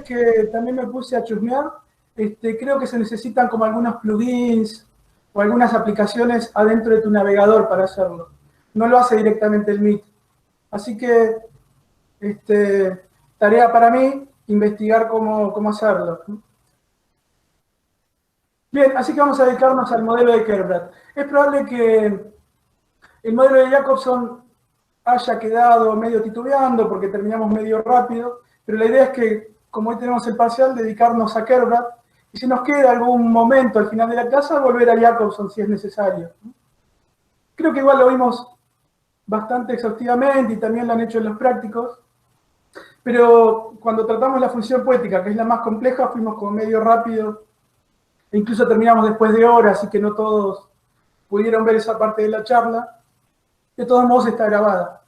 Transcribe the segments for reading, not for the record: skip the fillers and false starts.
es que también me puse a chusmear, creo que se necesitan como algunos plugins o algunas aplicaciones adentro de tu navegador para hacerlo. No lo hace directamente el Meet. Así que, tarea para mí, investigar cómo hacerlo. Bien, así que vamos a dedicarnos al modelo de Kerbrat. Es probable que el modelo de Jacobson haya quedado medio titubeando porque terminamos medio rápido, pero la idea es que, como hoy tenemos el parcial, dedicarnos a Kerbrat y si nos queda algún momento al final de la clase, volver a Jacobson si es necesario. Creo que igual lo vimos bastante exhaustivamente y también lo han hecho en los prácticos, pero cuando tratamos la función poética, que es la más compleja, fuimos como medio rápido e incluso terminamos después de horas, así que no todos pudieron ver esa parte de la charla. De todos modos está grabada.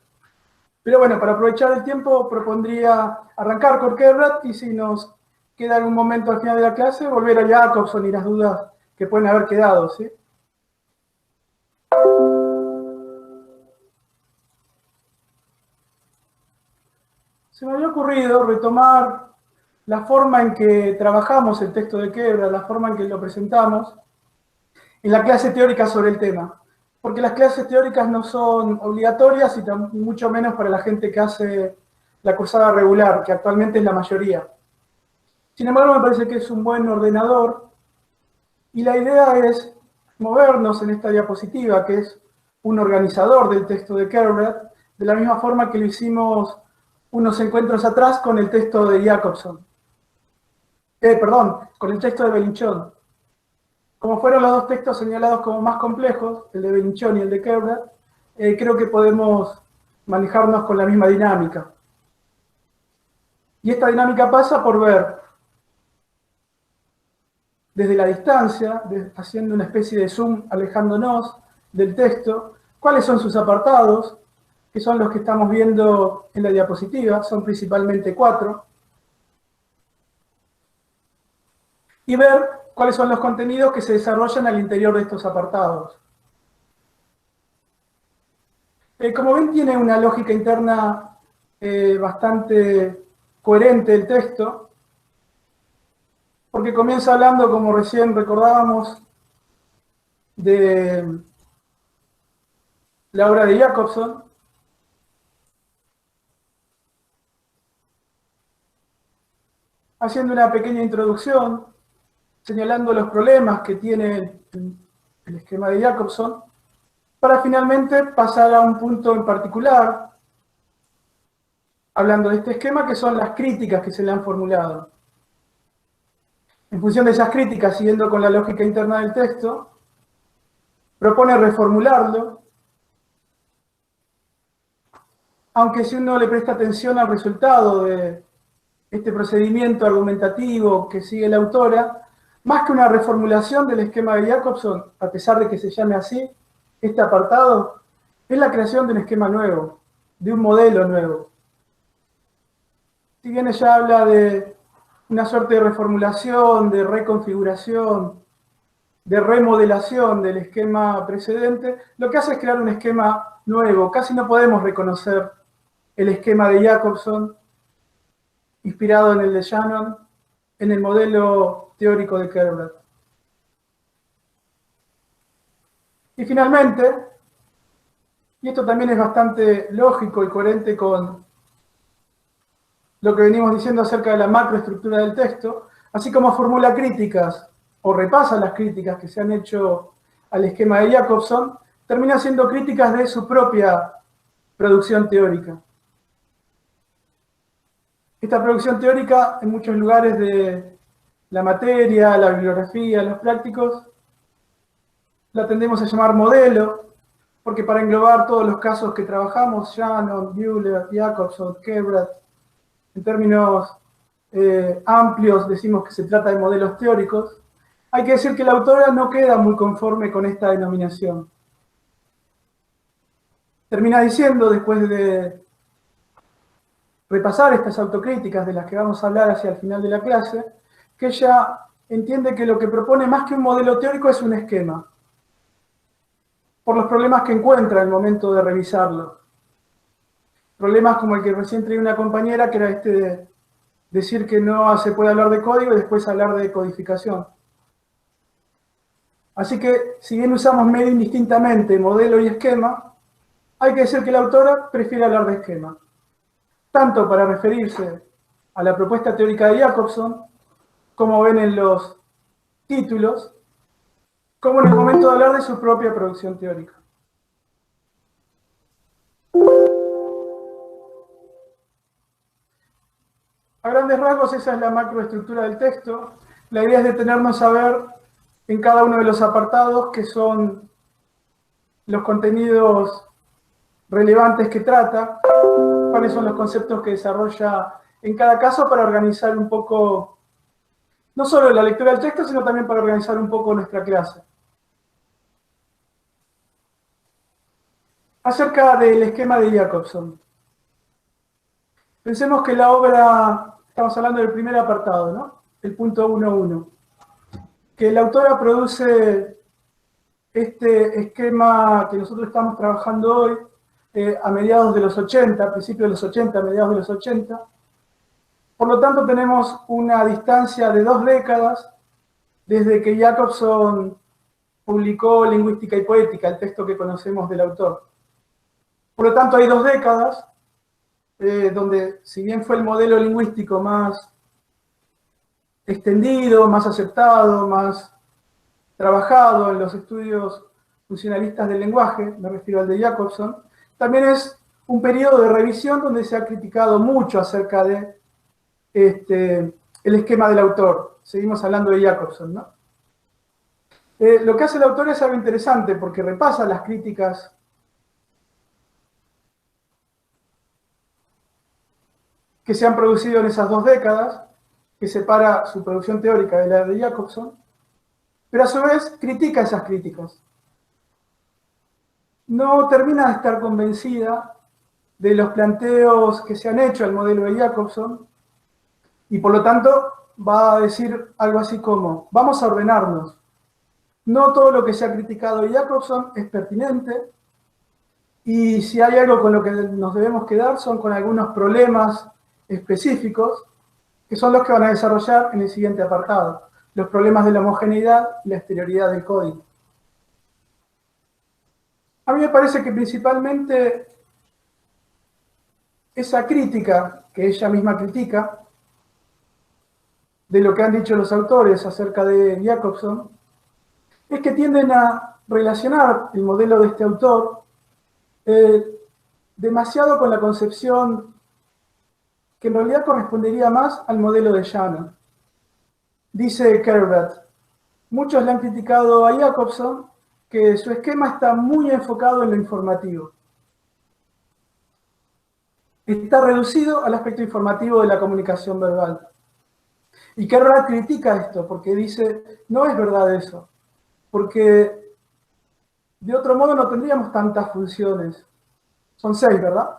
Pero bueno, para aprovechar el tiempo propondría arrancar con Kerbrat y si nos queda algún momento al final de la clase, volver a Jacobson y las dudas que pueden haber quedado, ¿sí? Se me había ocurrido retomar la forma en que trabajamos el texto de Kerbrat, la forma en que lo presentamos, en la clase teórica sobre el tema. Porque las clases teóricas no son obligatorias y mucho menos para la gente que hace la cursada regular, que actualmente es la mayoría. Sin embargo, me parece que es un buen ordenador y la idea es movernos en esta diapositiva, que es un organizador del texto de Kerbrat, de la misma forma que lo hicimos unos encuentros atrás con el texto de Jacobson. Perdón, con el texto de Belinchón. Como fueron los dos textos señalados como más complejos, el de Belinchón y el de Kerbrat, creo que podemos manejarnos con la misma dinámica. Y esta dinámica pasa por ver desde la distancia, haciendo una especie de zoom, alejándonos del texto, cuáles son sus apartados, que son los que estamos viendo en la diapositiva, son principalmente 4, y ver cuáles son los contenidos que se desarrollan al interior de estos apartados. Como ven, tiene una lógica interna bastante coherente el texto, porque comienza hablando, como recién recordábamos, de la obra de Jacobson, haciendo una pequeña introducción, señalando los problemas que tiene el esquema de Jacobson, para finalmente pasar a un punto en particular, hablando de este esquema, que son las críticas que se le han formulado. En función de esas críticas, siguiendo con la lógica interna del texto, propone reformularlo, aunque si uno le presta atención al resultado de este procedimiento argumentativo que sigue la autora, más que una reformulación del esquema de Jacobson, a pesar de que se llame así, este apartado, es la creación de un esquema nuevo, de un modelo nuevo. Si bien ella habla de una suerte de reformulación, de reconfiguración, de remodelación del esquema precedente, lo que hace es crear un esquema nuevo. Casi no podemos reconocer el esquema de Jacobson, inspirado en el de Shannon, en el modelo teórico de Kerbrat. Y finalmente, y esto también es bastante lógico y coherente con lo que venimos diciendo acerca de la macroestructura del texto, así como formula críticas o repasa las críticas que se han hecho al esquema de Jacobson, termina haciendo críticas de su propia producción teórica. Esta producción teórica, en muchos lugares de la materia, la bibliografía, los prácticos, la tendemos a llamar modelo, porque para englobar todos los casos que trabajamos, Shannon, Buehler, Jacobson, Kerbrat, en términos amplios decimos que se trata de modelos teóricos, hay que decir que la autora no queda muy conforme con esta denominación. Termina diciendo, después de repasar estas autocríticas de las que vamos a hablar hacia el final de la clase, que ella entiende que lo que propone más que un modelo teórico es un esquema, por los problemas que encuentra al momento de revisarlo. Problemas como el que recién traía una compañera, que era este de decir que no se puede hablar de código y después hablar de codificación. Así que, si bien usamos medio indistintamente modelo y esquema, hay que decir que la autora prefiere hablar de esquema, tanto para referirse a la propuesta teórica de Jacobson, como ven en los títulos, como en el momento de hablar de su propia producción teórica. A grandes rasgos, esa es la macroestructura del texto. La idea es detenernos a ver en cada uno de los apartados que son los contenidos relevantes que trata, cuáles son los conceptos que desarrolla en cada caso para organizar un poco, no solo la lectura del texto, sino también para organizar un poco nuestra clase. Acerca del esquema de Jacobson. Pensemos que la obra, estamos hablando del primer apartado, ¿no? El punto 1.1. Que la autora produce este esquema que nosotros estamos trabajando hoy a mediados de los 80, a principios de los 80, a mediados de los 80. Por lo tanto, tenemos una distancia de 2 décadas desde que Jacobson publicó Lingüística y Poética, el texto que conocemos del autor. Por lo tanto, hay 2 décadas donde, si bien fue el modelo lingüístico más extendido, más aceptado, más trabajado en los estudios funcionalistas del lenguaje, me refiero al de Jacobson, también es un periodo de revisión donde se ha criticado mucho acerca de el esquema del autor. Seguimos hablando de Jacobson, ¿no? Lo que hace el autor es algo interesante porque repasa las críticas que se han producido en esas 2 décadas, que separa su producción teórica de la de Jacobson, pero a su vez critica esas críticas. No termina de estar convencida de los planteos que se han hecho al modelo de Jacobson, y por lo tanto va a decir algo así como, vamos a ordenarnos. No todo lo que se ha criticado de Jacobson es pertinente, y si hay algo con lo que nos debemos quedar son con algunos problemas específicos, que son los que van a desarrollar en el siguiente apartado, los problemas de la homogeneidad y la exterioridad del código. A mí me parece que principalmente esa crítica que ella misma critica de lo que han dicho los autores acerca de Jacobson es que tienden a relacionar el modelo de este autor demasiado con la concepción que en realidad correspondería más al modelo de Shannon. Dice Kerbert, muchos le han criticado a Jacobson que su esquema está muy enfocado en lo informativo. Está reducido al aspecto informativo de la comunicación verbal. Y Kerbert critica esto porque dice, no es verdad eso, porque de otro modo no tendríamos tantas funciones. Son 6, ¿verdad?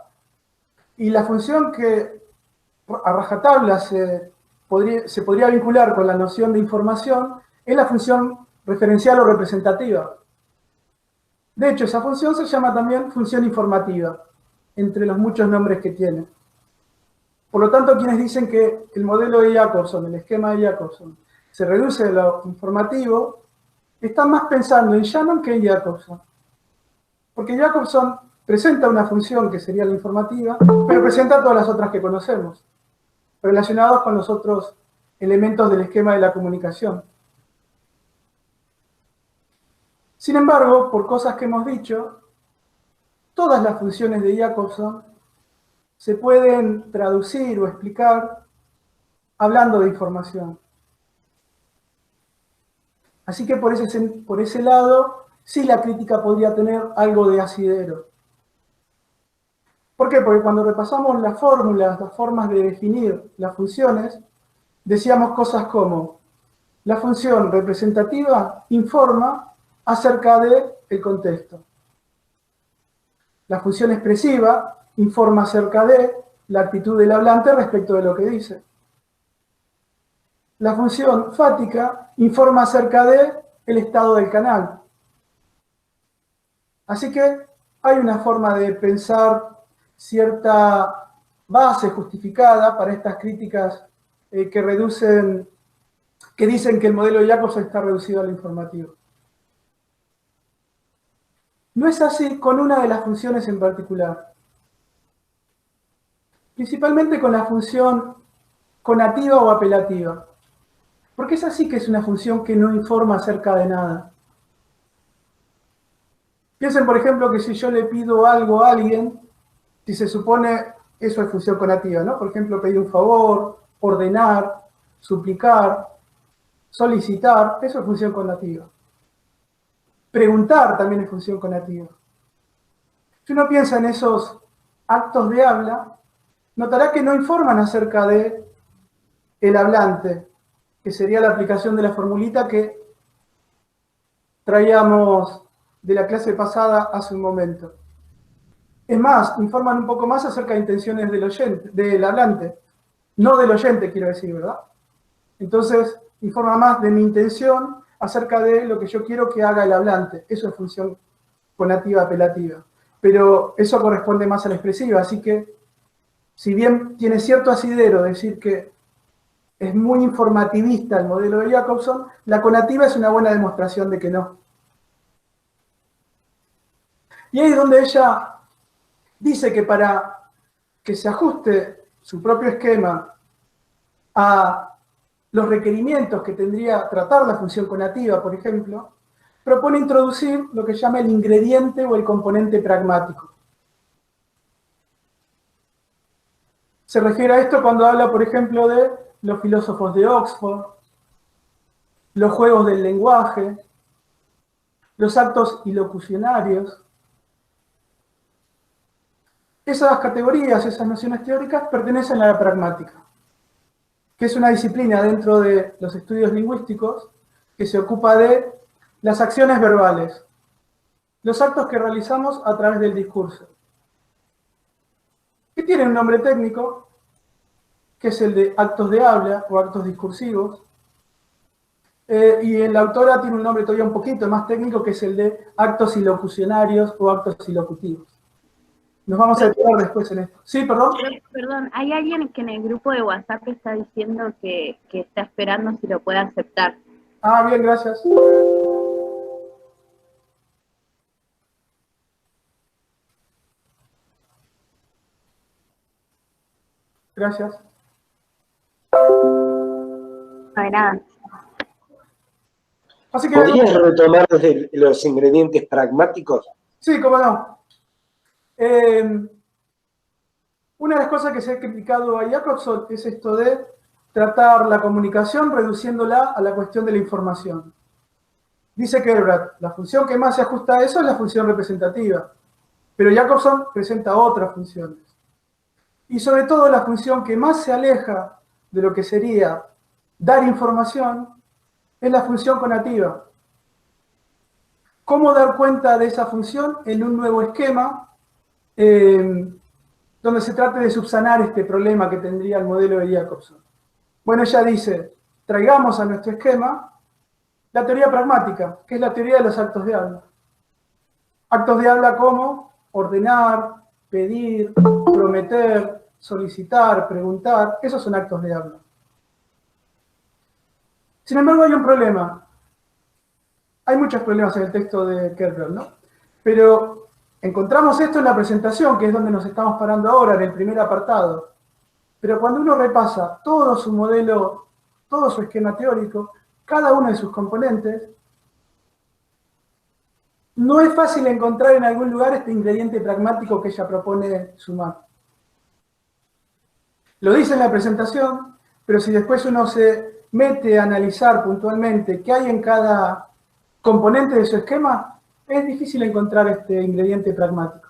Y la función que a rajatabla se podría vincular con la noción de información es la función referencial o representativa. De hecho, esa función se llama también función informativa, entre los muchos nombres que tiene. Por lo tanto, quienes dicen que el modelo de Jacobson, el esquema de Jacobson, se reduce a lo informativo, están más pensando en Shannon que en Jacobson. Porque Jacobson presenta una función que sería la informativa, pero presenta todas las otras que conocemos, relacionados con los otros elementos del esquema de la comunicación. Sin embargo, por cosas que hemos dicho, todas las funciones de Jacobson se pueden traducir o explicar hablando de información. Así que por ese lado, sí la crítica podría tener algo de asidero. ¿Por qué? Porque cuando repasamos las fórmulas, las formas de definir las funciones, decíamos cosas como, la función representativa informa acerca del contexto. La función expresiva informa acerca de la actitud del hablante respecto de lo que dice. La función fática informa acerca del estado del canal. Así que hay una forma de pensar cierta base justificada para estas críticas que dicen que el modelo de Jacobson está reducido a lo informativo. No es así con una de las funciones en particular. Principalmente con la función conativa o apelativa. Porque esa sí que es una función que no informa acerca de nada. Piensen, por ejemplo, que si yo le pido algo a alguien, si se supone, eso es función conativa, ¿no? Por ejemplo, pedir un favor, ordenar, suplicar, solicitar, eso es función conativa. Preguntar también es función conativa. Si uno piensa en esos actos de habla, notará que no informan acerca de el hablante, que sería la aplicación de la formulita que traíamos de la clase pasada hace un momento. Es más, informan un poco más acerca de intenciones del oyente, del hablante, no del oyente, quiero decir, ¿verdad? Entonces, informa más de mi intención acerca de lo que yo quiero que haga el hablante. Eso es función conativa apelativa. Pero eso corresponde más a la expresiva, así que, si bien tiene cierto asidero decir que es muy informativista el modelo de Jacobson, la conativa es una buena demostración de que no. Y ahí es donde ella dice que para que se ajuste su propio esquema a los requerimientos que tendría tratar la función conativa, por ejemplo, propone introducir lo que llama el ingrediente o el componente pragmático. Se refiere a esto cuando habla, por ejemplo, de los filósofos de Oxford, los juegos del lenguaje, los actos ilocucionarios. Esas categorías, esas nociones teóricas, pertenecen a la pragmática, que es una disciplina dentro de los estudios lingüísticos que se ocupa de las acciones verbales, los actos que realizamos a través del discurso, que tienen un nombre técnico, que es el de actos de habla o actos discursivos, y la autora tiene un nombre todavía un poquito más técnico, que es el de actos ilocucionarios o actos ilocutivos. Nos vamos a detener después en esto. Sí, perdón. Perdón, hay alguien que en el grupo de WhatsApp está diciendo que está esperando si lo puede aceptar. Ah, bien, gracias. Gracias. No hay nada. Así que, ¿podrías retomar desde los ingredientes pragmáticos? sí, cómo no. Una de las cosas que se ha criticado a Jacobson es esto de tratar la comunicación reduciéndola a la cuestión de la información. Dice Kerbrat, la función que más se ajusta a eso es la función representativa, pero Jacobson presenta otras funciones. Y sobre todo la función que más se aleja de lo que sería dar información es la función conativa. ¿Cómo dar cuenta de esa función en un nuevo esquema donde se trate de subsanar este problema que tendría el modelo de Jacobson? Bueno, ella dice, traigamos a nuestro esquema la teoría pragmática, que es la teoría de los actos de habla. Actos de habla como ordenar, pedir, prometer, solicitar, preguntar, esos son actos de habla. Sin embargo, hay un problema. Hay muchos problemas en el texto de Kerbrat, ¿no? Pero encontramos esto en la presentación, que es donde nos estamos parando ahora, en el primer apartado. Pero cuando uno repasa todo su modelo, todo su esquema teórico, cada uno de sus componentes, no es fácil encontrar en algún lugar este ingrediente pragmático que ella propone sumar. Lo dice en la presentación, pero si después uno se mete a analizar puntualmente qué hay en cada componente de su esquema, es difícil encontrar este ingrediente pragmático.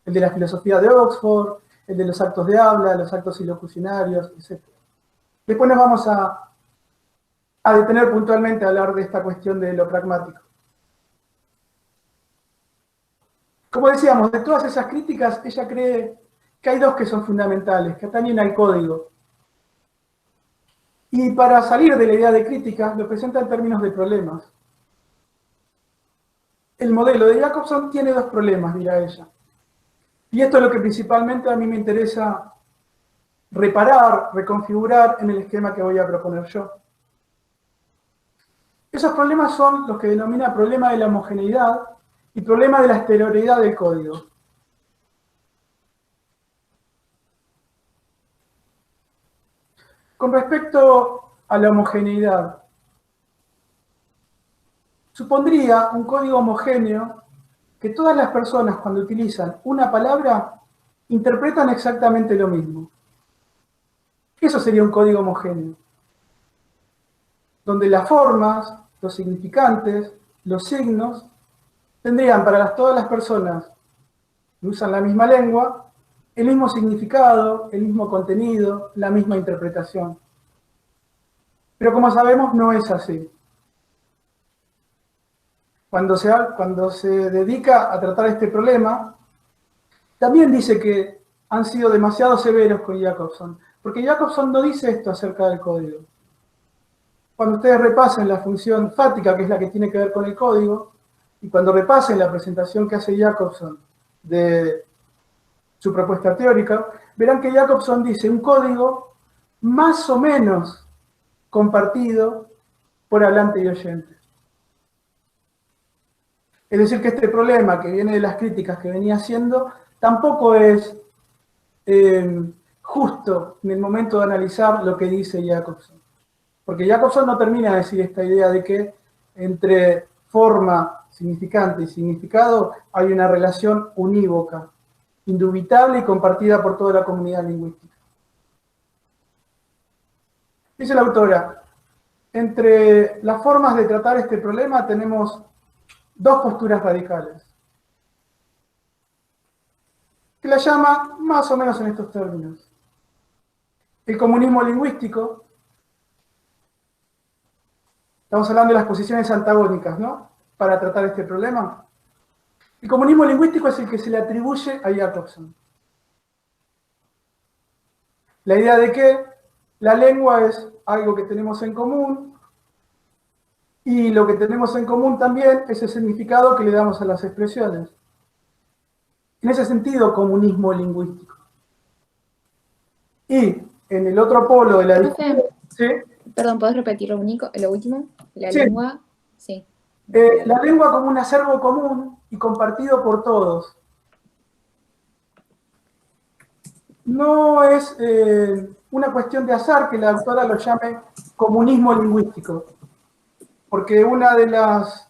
El de la filosofía de Oxford, el de los actos de habla, los actos ilocucionarios, etc. Después nos vamos a detener puntualmente a hablar de esta cuestión de lo pragmático. Como decíamos, de todas esas críticas, ella cree que hay dos que son fundamentales, que atañen al código. Y para salir de la idea de crítica, lo presenta en términos de problemas. El modelo de Jacobson tiene 2 problemas, dirá ella. Y esto es lo que principalmente a mí me interesa discutir. Y es esto de que, si bien tiene cierto asidero decir que es muy informativista el modelo de Jacobson, no es fácil encontrar en algún lugar este ingrediente pragmático que ella propone sumar. Lo dice en la presentación, pero si después uno se mete a analizar puntualmente qué hay en cada componente de su esquema, es difícil encontrar este ingrediente pragmático. El modelo de Jacobson tiene 2 problemas, dirá ella. reparar, reconfigurar en el esquema que voy a proponer yo. Esos problemas son los que denomina problema de la homogeneidad y problema de la exterioridad del código. Con respecto a la homogeneidad, supondría un código homogéneo que todas las personas cuando utilizan una palabra interpretan exactamente lo mismo. Eso sería un código homogéneo, donde las formas, los significantes, los signos, tendrían para todas las personas que usan la misma lengua el mismo significado, el mismo contenido, la misma interpretación. Pero como sabemos, no es así. Cuando se dedica a tratar este problema, también dice que han sido demasiado severos con Jacobson, porque Jacobson no dice esto acerca del código. Cuando ustedes repasen la función fática, que es la que tiene que ver con el código, y cuando repasen la presentación que hace Jacobson de su propuesta teórica, verán que Jacobson dice un código más o menos compartido por hablante y oyente. Es decir, que este problema que viene de las críticas que venía haciendo tampoco es justo en el momento de analizar lo que dice Jacobson. Porque Jacobson no termina de decir esta idea de que entre forma, significante y significado hay una relación unívoca, indubitable y compartida por toda la comunidad lingüística. Dice la autora, entre las formas de tratar este problema tenemos dos posturas radicales, que la llama más o menos en estos términos. El comunismo lingüístico, estamos hablando de las posiciones antagónicas, ¿no?, para tratar este problema. El comunismo lingüístico es el que se le atribuye a Jacobson. La idea de que la lengua es algo que tenemos en común, y lo que tenemos en común también es el significado que le damos a las expresiones. En ese sentido, comunismo lingüístico. Y en el otro polo de la discusión... ¿Sí? Perdón, ¿podés repetir lo último? La Sí. lengua, sí. La lengua como un acervo común y compartido por todos. No es una cuestión de azar que la autora lo llame comunismo lingüístico, porque una de las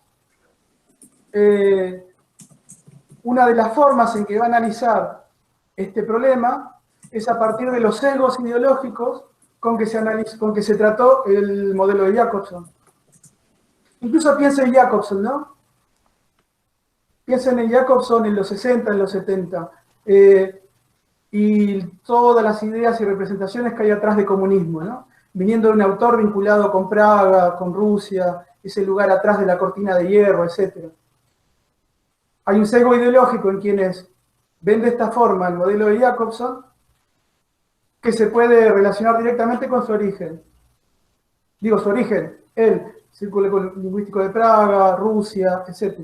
formas en que va a analizar este problema es a partir de los sesgos ideológicos con que se trató el modelo de Jacobson. Incluso piensen en Jacobson, ¿no? Piensen en Jacobson en los 60, en los 70, y todas las ideas y representaciones que hay atrás de comunismo, ¿no? Viniendo de un autor vinculado con Praga, con Rusia, ese lugar atrás de la cortina de hierro, etc. Hay un sesgo ideológico en quienes ven de esta forma el modelo de Jacobson que se puede relacionar directamente con su origen. Digo, su origen, el Círculo Lingüístico de Praga, Rusia, etc.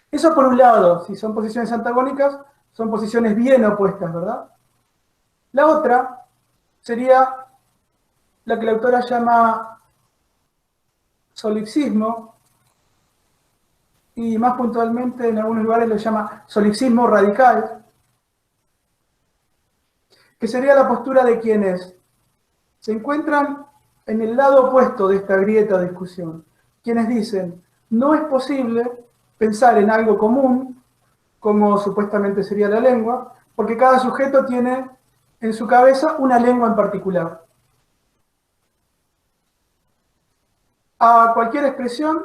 Eso por un lado, si son posiciones antagónicas, son posiciones bien opuestas, ¿verdad? La otra sería la que la autora llama solipsismo, y más puntualmente en algunos lugares lo llama solipsismo radical, que sería la postura de quienes se encuentran en el lado opuesto de esta grieta o discusión, quienes dicen, no es posible pensar en algo común, como supuestamente sería la lengua, porque cada sujeto tiene en su cabeza una lengua en particular. A cualquier expresión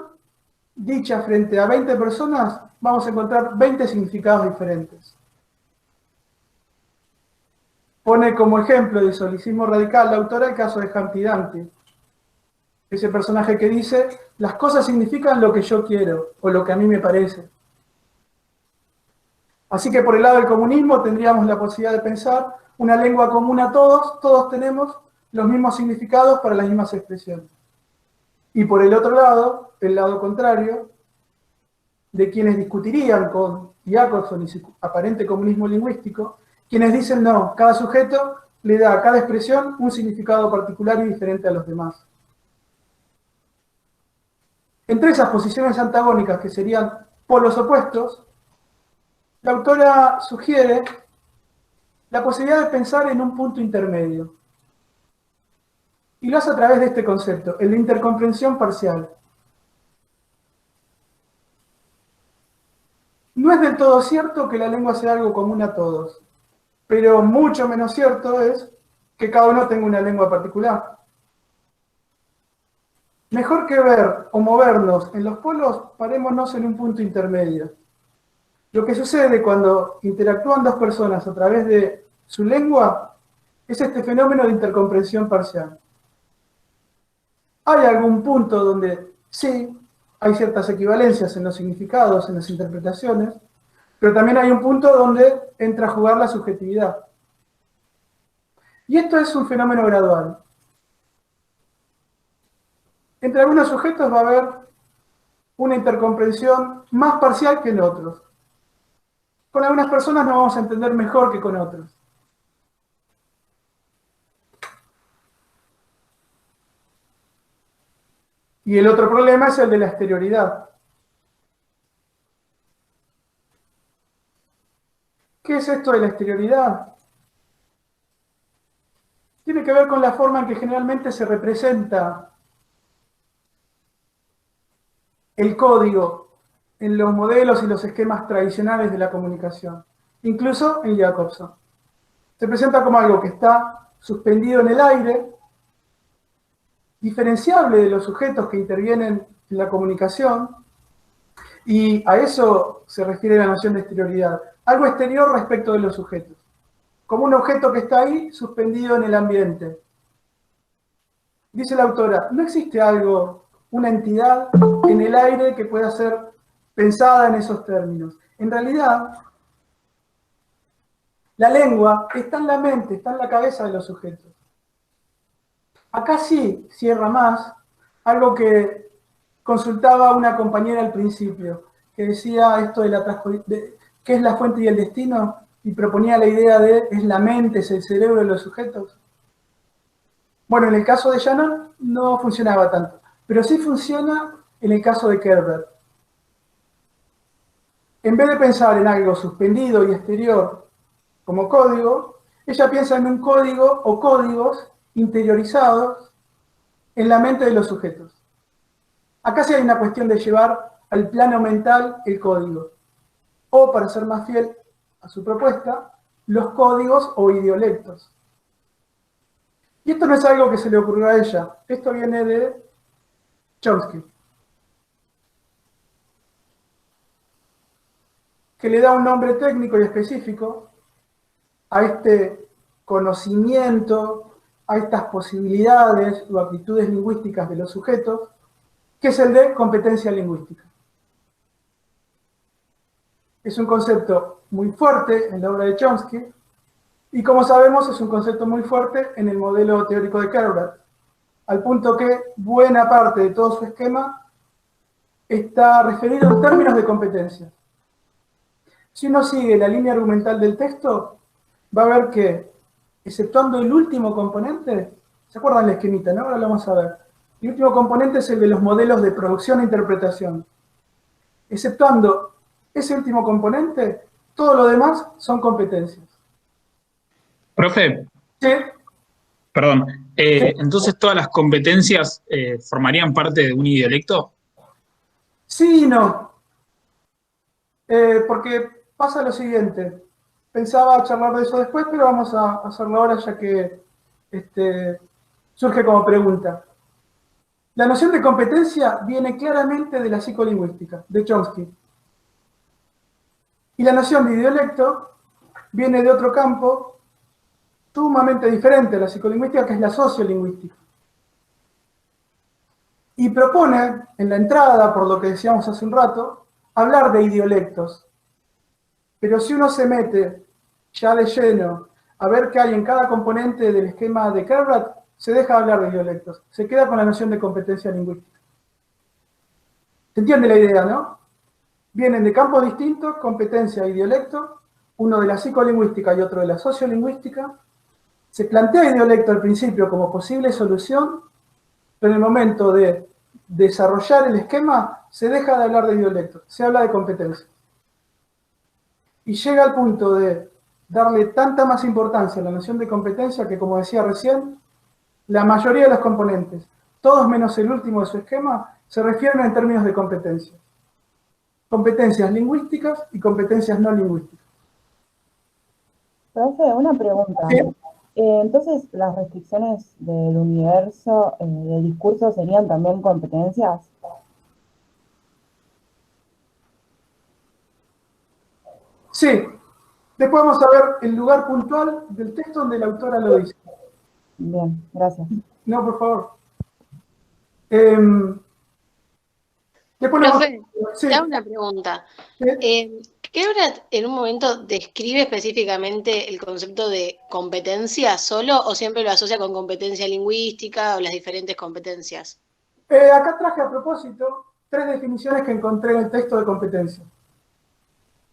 dicha frente a 20 personas, vamos a encontrar 20 significados diferentes. Pone como ejemplo de solipsismo radical la autora el caso de Humpty Dumpty, ese personaje que dice, las cosas significan lo que yo quiero, o lo que a mí me parece. Así que por el lado del comunismo tendríamos la posibilidad de pensar una lengua común a todos, todos tenemos los mismos significados para las mismas expresiones. Y por el otro lado, el lado contrario, de quienes discutirían con Jacobson y su aparente comunismo lingüístico, quienes dicen no, cada sujeto le da a cada expresión un significado particular y diferente a los demás. Entre esas posiciones antagónicas, que serían polos opuestos, la autora sugiere la posibilidad de pensar en un punto intermedio. Y lo hace a través de este concepto, el de intercomprensión parcial. No es del todo cierto que la lengua sea algo común a todos, pero mucho menos cierto es que cada uno tenga una lengua particular. Mejor que ver o movernos en los polos, parémonos en un punto intermedio. Lo que sucede cuando interactúan dos personas a través de su lengua es este fenómeno de intercomprensión parcial. Hay algún punto donde sí, hay ciertas equivalencias en los significados, en las interpretaciones, pero también hay un punto donde entra a jugar la subjetividad. Y esto es un fenómeno gradual. Entre algunos sujetos va a haber una intercomprensión más parcial que en otros. Con algunas personas nos vamos a entender mejor que con otros. Y el otro problema es el de la exterioridad. ¿Qué es esto de la exterioridad? Tiene que ver con la forma en que generalmente se representa el código en los modelos y los esquemas tradicionales de la comunicación, incluso en Jacobson. Se presenta como algo que está suspendido en el aire, diferenciable de los sujetos que intervienen en la comunicación, y a eso se refiere la noción de exterioridad, algo exterior respecto de los sujetos, como un objeto que está ahí suspendido en el ambiente. Dice la autora, no existe algo, una entidad en el aire que pueda ser pensada en esos términos. En realidad, la lengua está en la mente, está en la cabeza de los sujetos. Acá sí cierra más algo que consultaba una compañera al principio, que decía esto de qué es la fuente y el destino, y proponía la idea de es la mente, es el cerebro de los sujetos. Bueno, en el caso de Shannon no funcionaba tanto, pero sí funciona en el caso de Kerber. En vez de pensar en algo suspendido y exterior como código, ella piensa en un código o códigos interiorizados en la mente de los sujetos. Acá sí hay una cuestión de llevar al plano mental el código, o para ser más fiel a su propuesta, los códigos o idiolectos. Y esto no es algo que se le ocurrió a ella, esto viene de Chomsky, que le da un nombre técnico y específico a este conocimiento, a estas posibilidades o aptitudes lingüísticas de los sujetos, que es el de competencia lingüística. Es un concepto muy fuerte en la obra de Chomsky, y como sabemos es un concepto muy fuerte en el modelo teórico de Kerber, al punto que buena parte de todo su esquema está referido en términos de competencia. Si uno sigue la línea argumental del texto, va a ver que, exceptuando el último componente, ¿se acuerdan la esquemita, no? Ahora lo vamos a ver. El último componente es el de los modelos de producción e interpretación. Exceptuando ese último componente, todo lo demás son competencias. Profe, Sí, perdón, entonces todas las competencias formarían parte de un idiolecto. sí y no. Porque pasa lo siguiente. Pensaba charlar de eso después, pero vamos a hacerlo ahora ya que surge como pregunta. La noción de competencia viene claramente de la psicolingüística, de Chomsky. Y la noción de idiolecto viene de otro campo sumamente diferente a la psicolingüística, que es la sociolingüística. Y propone, en la entrada, por lo que decíamos hace un rato, hablar de idiolectos. Pero si uno se mete ya de lleno a ver qué hay en cada componente del esquema de Kerber, se deja de hablar de idiolectos. Se queda con la noción de competencia lingüística. ¿Se entiende la idea, no? Vienen de campos distintos, competencia e idiolecto, uno de la psicolingüística y otro de la sociolingüística, Se plantea idiolecto al principio como posible solución, pero en el momento de desarrollar el esquema se deja de hablar de idiolecto, se habla de competencia. Y llega al punto de darle tanta más importancia a la noción de competencia que, como decía recién, la mayoría de los componentes, todos menos el último de su esquema, se refieren en términos de competencia. Competencias lingüísticas y competencias no lingüísticas. Profe, una pregunta. Sí. Entonces, ¿las restricciones del universo del discurso serían también competencias? Sí. Después vamos a ver el lugar puntual del texto donde la autora lo dice. Bien, gracias. No, por favor. Después Profe, sí. te hago una pregunta. Sí. ¿Quebra en un momento describe específicamente el concepto de competencia solo o siempre lo asocia con competencia lingüística o las diferentes competencias? Acá traje a propósito 3 definiciones que encontré en el texto de competencia.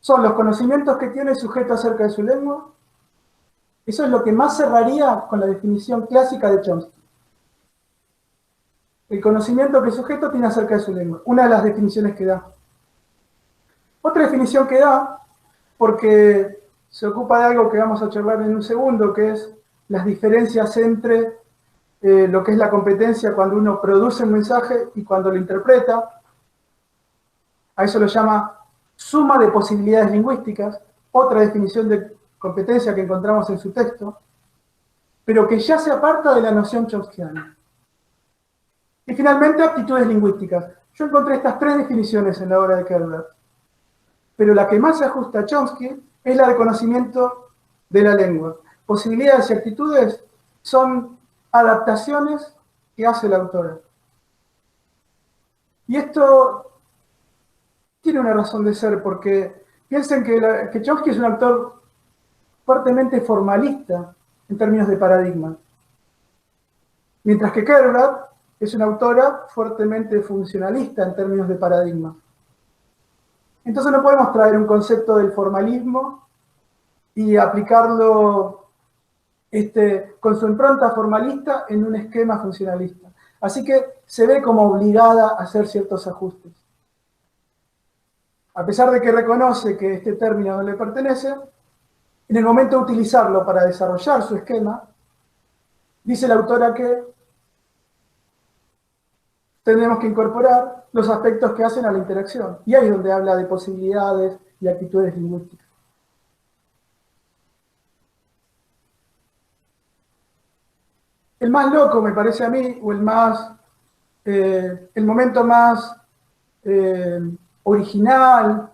Son los conocimientos que tiene el sujeto acerca de su lengua. Eso es lo que más cerraría con la definición clásica de Chomsky. El conocimiento que el sujeto tiene acerca de su lengua. Una de las definiciones que da. Otra definición que da, porque se ocupa de algo que vamos a charlar en un segundo, que es las diferencias entre lo que es la competencia cuando uno produce un mensaje y cuando lo interpreta. A eso lo llama suma de posibilidades lingüísticas, otra definición de competencia que encontramos en su texto, pero que ya se aparta de la noción chomskiana. Y finalmente, aptitudes lingüísticas. Yo encontré estas 3 definiciones en la obra de Kerber, pero la que más se ajusta a Chomsky es la de conocimiento de la lengua. Posibilidades y actitudes son adaptaciones que hace la autora. Y esto tiene una razón de ser, porque piensen que Chomsky es un autor fuertemente formalista en términos de paradigma, mientras que Kerber es una autora fuertemente funcionalista en términos de paradigma. Entonces no podemos traer un concepto del formalismo y aplicarlo con su impronta formalista en un esquema funcionalista. Así que se ve como obligada a hacer ciertos ajustes. A pesar de que reconoce que este término no le pertenece, en el momento de utilizarlo para desarrollar su esquema, dice la autora que tenemos que incorporar los aspectos que hacen a la interacción. Y ahí es donde habla de posibilidades y actitudes lingüísticas. El más loco, me parece a mí, o el momento más original,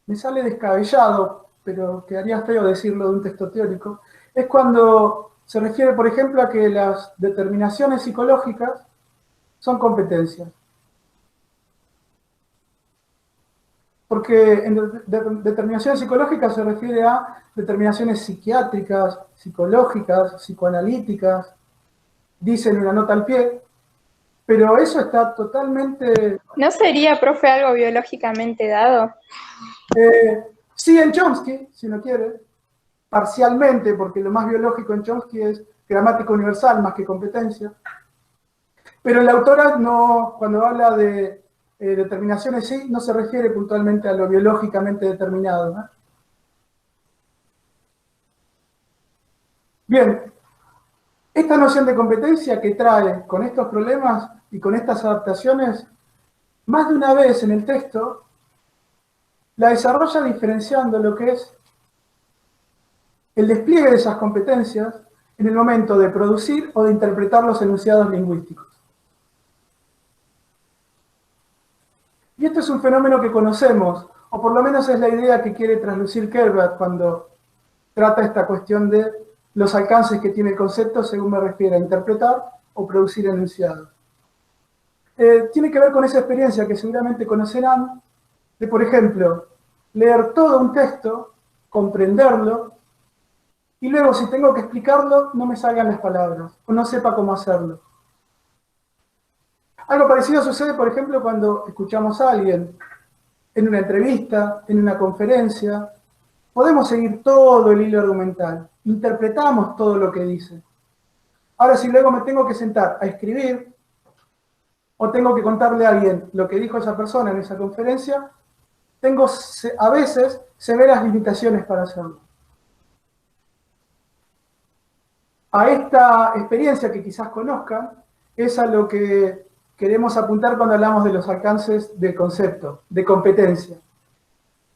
me sale descabellado, pero quedaría feo decirlo de un texto teórico, es cuando se refiere, por ejemplo, a que las determinaciones psicológicas son competencias. Porque en determinaciones psicológicas se refiere a determinaciones psiquiátricas, psicológicas, psicoanalíticas, dice en una nota al pie, pero eso está totalmente... ¿No sería, profe, algo biológicamente dado? Sí, en Chomsky, si uno quiere, parcialmente, porque lo más biológico en Chomsky es gramática universal más que competencia. Pero la autora no, cuando habla de determinaciones sí, no se refiere puntualmente a lo biológicamente determinado, ¿no? Bien, esta noción de competencia que trae con estos problemas y con estas adaptaciones, más de una vez en el texto, la desarrolla diferenciando lo que es el despliegue de esas competencias en el momento de producir o de interpretar los enunciados lingüísticos. Y esto es un fenómeno que conocemos, o por lo menos es la idea que quiere traslucir Kerber cuando trata esta cuestión de los alcances que tiene el concepto según me refiere a interpretar o producir enunciados. Tiene que ver con esa experiencia que seguramente conocerán, de, por ejemplo, leer todo un texto, comprenderlo, y luego si tengo que explicarlo, no me salgan las palabras, o no sepa cómo hacerlo. Algo parecido sucede, por ejemplo, cuando escuchamos a alguien en una entrevista, en una conferencia. Podemos seguir todo el hilo argumental, interpretamos todo lo que dice. Ahora, si luego me tengo que sentar a escribir, o tengo que contarle a alguien lo que dijo esa persona en esa conferencia, tengo a veces severas limitaciones para hacerlo. A esta experiencia que quizás conozcan, es a lo que queremos apuntar cuando hablamos de los alcances del concepto, de competencia.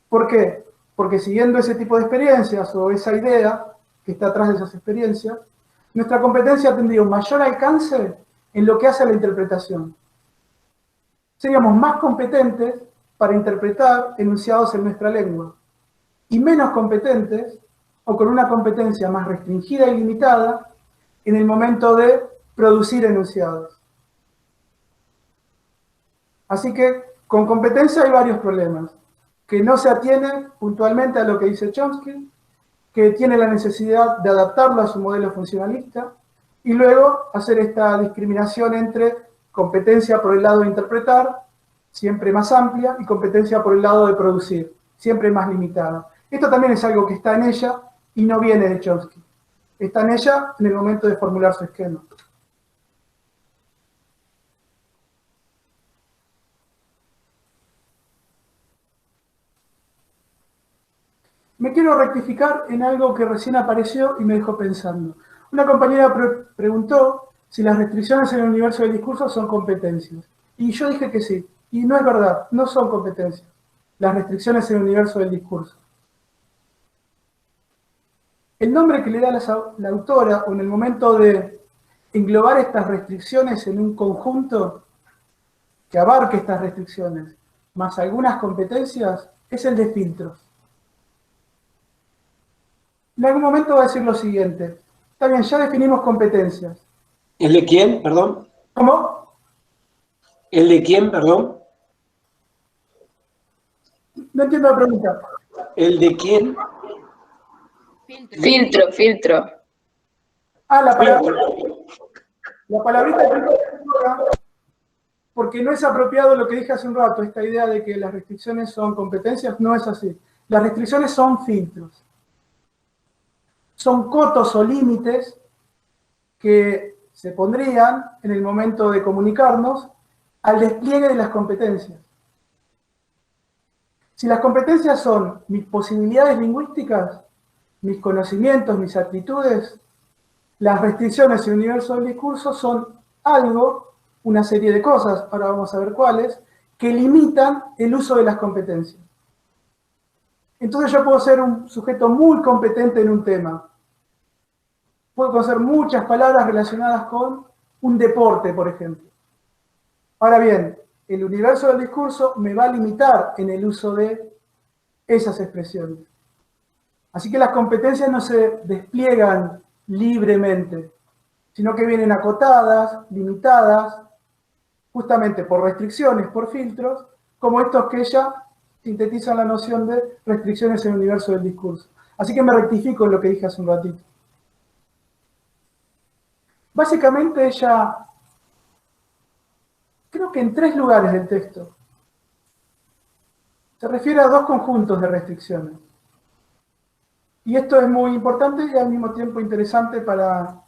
¿Por qué? Porque siguiendo ese tipo de experiencias o esa idea que está atrás de esas experiencias, nuestra competencia tendría un mayor alcance en lo que hace a la interpretación. Seríamos más competentes para interpretar enunciados en nuestra lengua y menos competentes o con una competencia más restringida y limitada en el momento de producir enunciados. Así que con competencia hay varios problemas, que no se atiene puntualmente a lo que dice Chomsky, que tiene la necesidad de adaptarlo a su modelo funcionalista, y luego hacer esta discriminación entre competencia por el lado de interpretar, siempre más amplia, y competencia por el lado de producir, siempre más limitada. Esto también es algo que está en ella y no viene de Chomsky. Está en ella en el momento de formular su esquema. Me quiero rectificar en algo que recién apareció y me dejó pensando. Una compañera preguntó si las restricciones en el universo del discurso son competencias. Y yo dije que sí. Y no es verdad, no son competencias. Las restricciones en el universo del discurso. El nombre que le da la autora, o en el momento de englobar estas restricciones en un conjunto que abarque estas restricciones, más algunas competencias, es el de filtros. En algún momento va a decir lo siguiente. Está bien, ya definimos competencias. ¿El de quién, perdón? ¿Cómo? ¿El de quién, perdón? No entiendo la pregunta. ¿El de quién? Filtro. Ah, la palabrita filtro, porque no es apropiado lo que dije hace un rato, esta idea de que las restricciones son competencias, no es así. Las restricciones son filtros. Son cotos o límites que se pondrían en el momento de comunicarnos al despliegue de las competencias. Si las competencias son mis posibilidades lingüísticas, mis conocimientos, mis actitudes, las restricciones en el universo del discurso son algo, una serie de cosas, ahora vamos a ver cuáles, que limitan el uso de las competencias. Entonces yo puedo ser un sujeto muy competente en un tema. Puedo conocer muchas palabras relacionadas con un deporte, por ejemplo. Ahora bien, el universo del discurso me va a limitar en el uso de esas expresiones. Así que las competencias no se despliegan libremente, sino que vienen acotadas, limitadas, justamente por restricciones, por filtros, como estos que ella sintetizan la noción de restricciones en el universo del discurso. Así que me rectifico en lo que dije hace un ratito. Básicamente ella, creo que en 3 lugares del texto, se refiere a 2 conjuntos de restricciones. Y esto es muy importante y al mismo tiempo interesante para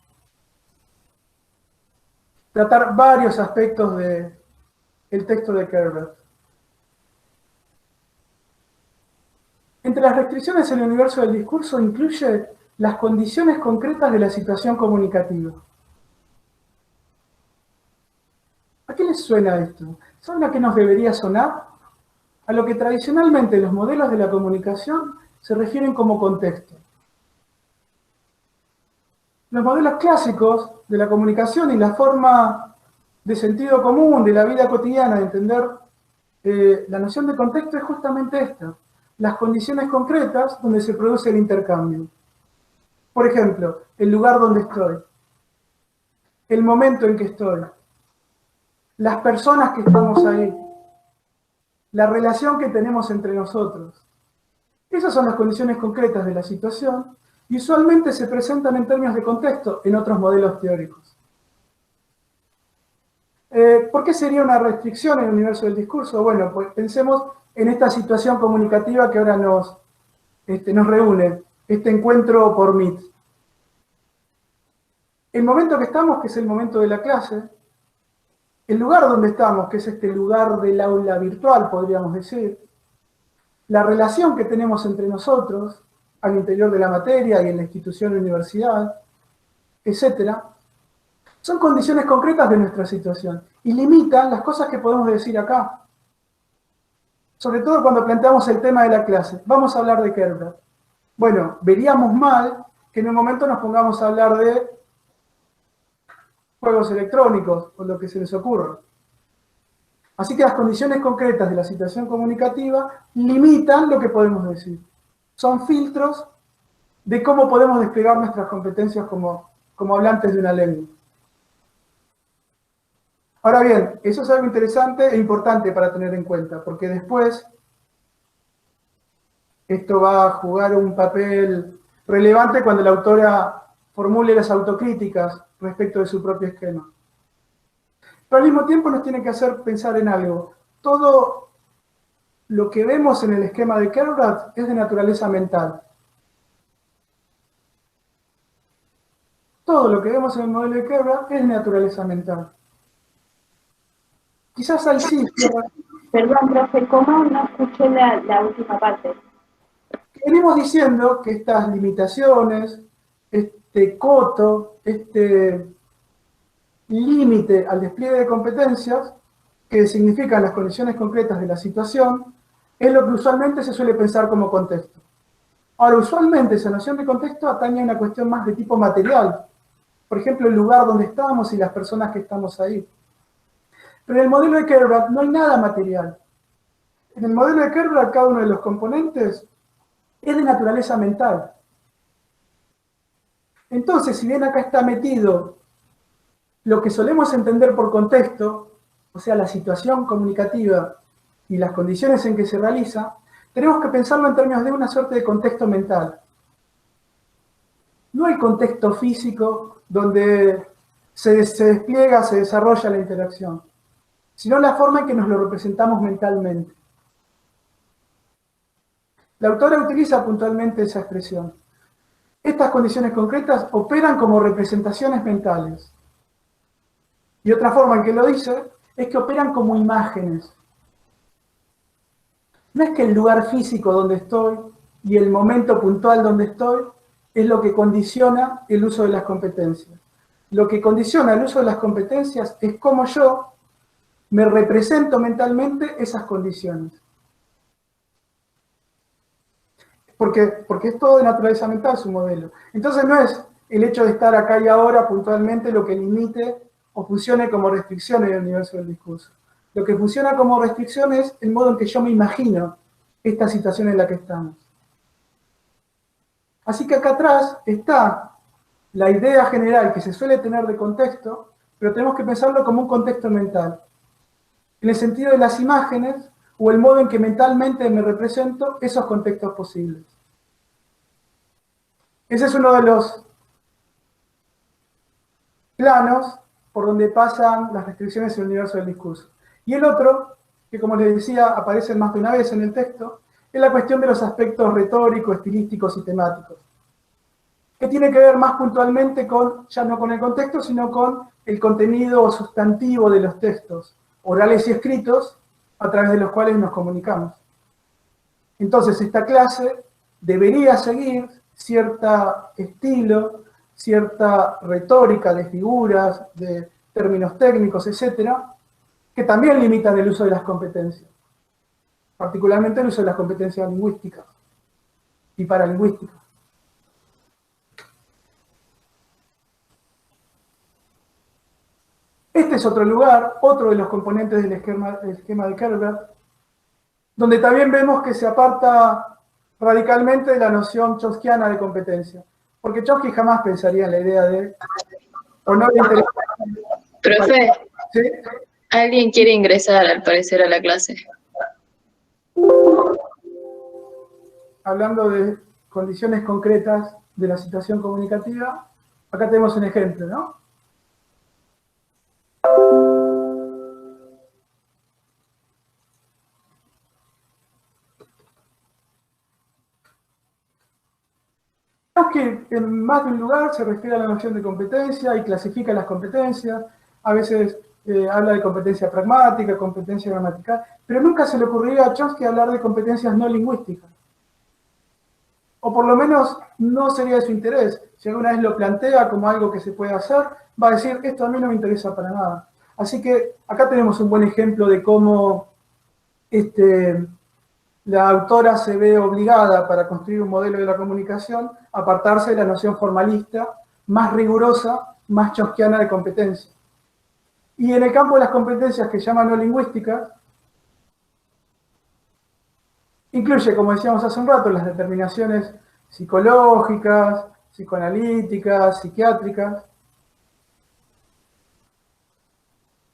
tratar varios aspectos del texto de Kerber. Entre las restricciones en el universo del discurso incluye las condiciones concretas de la situación comunicativa. ¿A qué les suena esto? ¿Saben a qué nos debería sonar? A lo que tradicionalmente los modelos de la comunicación se refieren como contexto. Los modelos clásicos de la comunicación y la forma de sentido común de la vida cotidiana de entender la noción de contexto es justamente esta, las condiciones concretas donde se produce el intercambio. Por ejemplo, el lugar donde estoy, el momento en que estoy, las personas que estamos ahí, la relación que tenemos entre nosotros. Esas son las condiciones concretas de la situación y usualmente se presentan en términos de contexto en otros modelos teóricos. ¿Por qué sería una restricción en el universo del discurso? Bueno, pues pensemos en esta situación comunicativa que ahora nos reúne, este encuentro por Meet. el momento que estamos, que es el momento de la clase, el lugar donde estamos, que es este lugar del aula virtual, podríamos decir, la relación que tenemos entre nosotros al interior de la materia y en la institución o universidad, etc., son condiciones concretas de nuestra situación y limitan las cosas que podemos decir acá. Sobre todo cuando planteamos el tema de la clase. Vamos a hablar de Kerbrat. Bueno, veríamos mal que en un momento nos pongamos a hablar de juegos electrónicos o lo que se les ocurra. Así que las condiciones concretas de la situación comunicativa limitan lo que podemos decir. Son filtros de cómo podemos desplegar nuestras competencias como hablantes de una lengua. Ahora bien, eso es algo interesante e importante para tener en cuenta, porque después esto va a jugar un papel relevante cuando la autora formule las autocríticas respecto de su propio esquema. Pero al mismo tiempo nos tiene que hacer pensar en algo. Todo lo que vemos en el esquema de Kerbrat es de naturaleza mental. Todo lo que vemos en el modelo de Kerbrat es de naturaleza mental. Quizás ahí sí. Perdón, profe, ¿cómo no escuché la última parte? Venimos diciendo que estas limitaciones, este coto, este límite al despliegue de competencias, que significan las condiciones concretas de la situación, es lo que usualmente se suele pensar como contexto. Ahora, usualmente esa noción de contexto atañe a una cuestión más de tipo material. Por ejemplo, el lugar donde estamos y las personas que estamos ahí. Pero en el modelo de Kerbrat no hay nada material. En el modelo de Kerbrat cada uno de los componentes es de naturaleza mental. Entonces, si bien acá está metido lo que solemos entender por contexto, o sea, la situación comunicativa y las condiciones en que se realiza, tenemos que pensarlo en términos de una suerte de contexto mental. No hay contexto físico donde se despliega, se desarrolla la interacción, sino la forma en que nos lo representamos mentalmente. La autora utiliza puntualmente esa expresión. Estas condiciones concretas operan como representaciones mentales. Y otra forma en que lo dice es que operan como imágenes. No es que el lugar físico donde estoy y el momento puntual donde estoy es lo que condiciona el uso de las competencias. Lo que condiciona el uso de las competencias es cómo yo me represento mentalmente esas condiciones. Porque es todo de naturaleza mental su modelo. Entonces no es el hecho de estar acá y ahora puntualmente lo que limite o funcione como restricción en el universo del discurso. Lo que funciona como restricción es el modo en que yo me imagino esta situación en la que estamos. Así que acá atrás está la idea general que se suele tener de contexto, pero tenemos que pensarlo como un contexto mental. En el sentido de las imágenes o el modo en que mentalmente me represento esos contextos posibles. Ese es uno de los planos por donde pasan las restricciones en el universo del discurso. Y el otro, que como les decía, aparece más de una vez en el texto, es la cuestión de los aspectos retóricos, estilísticos y temáticos, que tiene que ver más puntualmente con, ya no con el contexto, sino con el contenido o sustantivo de los textos, orales y escritos, a través de los cuales nos comunicamos. Entonces, esta clase debería seguir cierto estilo, cierta retórica de figuras, de términos técnicos, etcétera, que también limitan el uso de las competencias, particularmente el uso de las competencias lingüísticas y paralingüísticas. Este es otro lugar, otro de los componentes del esquema de Kerbrat, donde también vemos que se aparta radicalmente de la noción chomskiana de competencia. Porque Chomsky jamás pensaría en la idea de... o no le interesa. Profe, ¿Sí? alguien quiere ingresar al parecer a la clase. Hablando de condiciones concretas de la situación comunicativa, acá tenemos un ejemplo, ¿no? Chomsky Chomsky en más de un lugar se refiere a la noción de competencia y clasifica las competencias. A veces habla de competencia pragmática, competencia gramatical, pero nunca se le ocurriría a Chomsky hablar de competencias no lingüísticas. O por lo menos no sería de su interés. Si alguna vez lo plantea como algo que se puede hacer, va a decir, esto a mí no me interesa para nada. Así que acá tenemos un buen ejemplo de cómo la autora se ve obligada para construir un modelo de la comunicación a apartarse de la noción formalista, más rigurosa, más chomskiana de competencia. Y en el campo de las competencias que llaman no lingüísticas, incluye, como decíamos hace un rato, las determinaciones psicológicas, psicoanalíticas, psiquiátricas.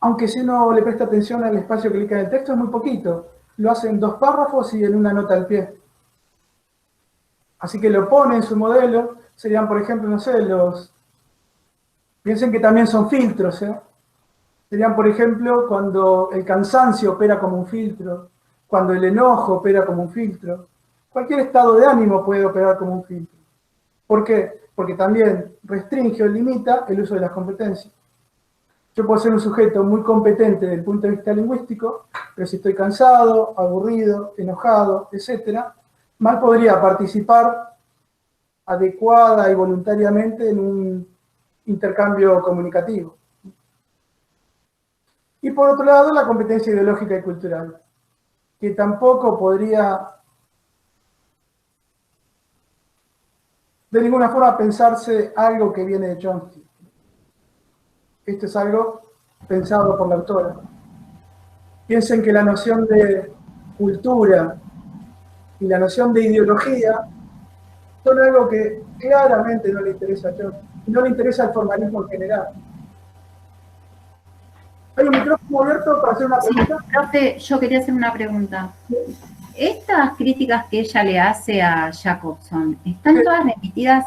Aunque si uno le presta atención al espacio que le queda en el texto, es muy poquito. Lo hace en 2 párrafos y en una nota al pie. Así que lo pone en su modelo. Serían, por ejemplo, no sé, piensen que también son filtros, ¿eh? Serían, por ejemplo, cuando el cansancio opera como un filtro, cuando el enojo opera como un filtro. Cualquier estado de ánimo puede operar como un filtro. ¿Por qué? Porque también restringe o limita el uso de las competencias. Yo puedo ser un sujeto muy competente desde el punto de vista lingüístico, pero si estoy cansado, aburrido, enojado, etc., mal podría participar adecuada y voluntariamente en un intercambio comunicativo. Y por otro lado, la competencia ideológica y cultural, que tampoco podría de ninguna forma pensarse algo que viene de Chomsky. Esto es algo pensado por la autora. Piensen que la noción de cultura y la noción de ideología son algo que claramente no le interesa a Chomsky, no le interesa el formalismo en general. ¿Hay un micrófono abierto para hacer una pregunta? Sí, profe, yo quería hacer una pregunta. Estas críticas que ella le hace a Jacobson, ¿están todas remitidas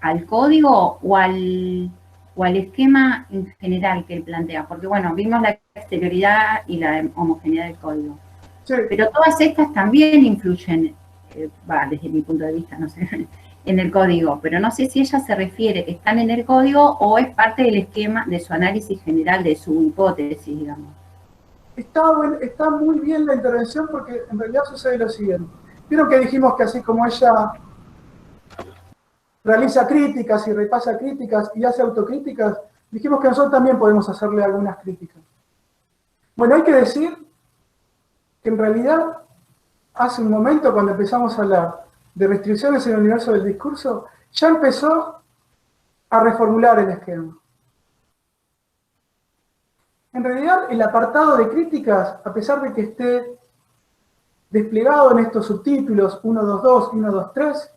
al código o al esquema en general que él plantea? Porque, bueno, vimos la exterioridad y la homogeneidad del código. Sí. Pero todas estas también influyen, desde mi punto de vista, no sé, en el código. Pero no sé si ella se refiere que están en el código o es parte del esquema de su análisis general, de su hipótesis, digamos. Está muy bien la intervención porque en realidad sucede lo siguiente. Vieron que dijimos que así como ella realiza críticas y repasa críticas y hace autocríticas, dijimos que nosotros también podemos hacerle algunas críticas. Bueno, hay que decir que en realidad hace un momento cuando empezamos a hablar de restricciones en el universo del discurso, ya empezó a reformular el esquema. En realidad, el apartado de críticas, a pesar de que esté desplegado en estos subtítulos 1.2.2 y 1.2.3,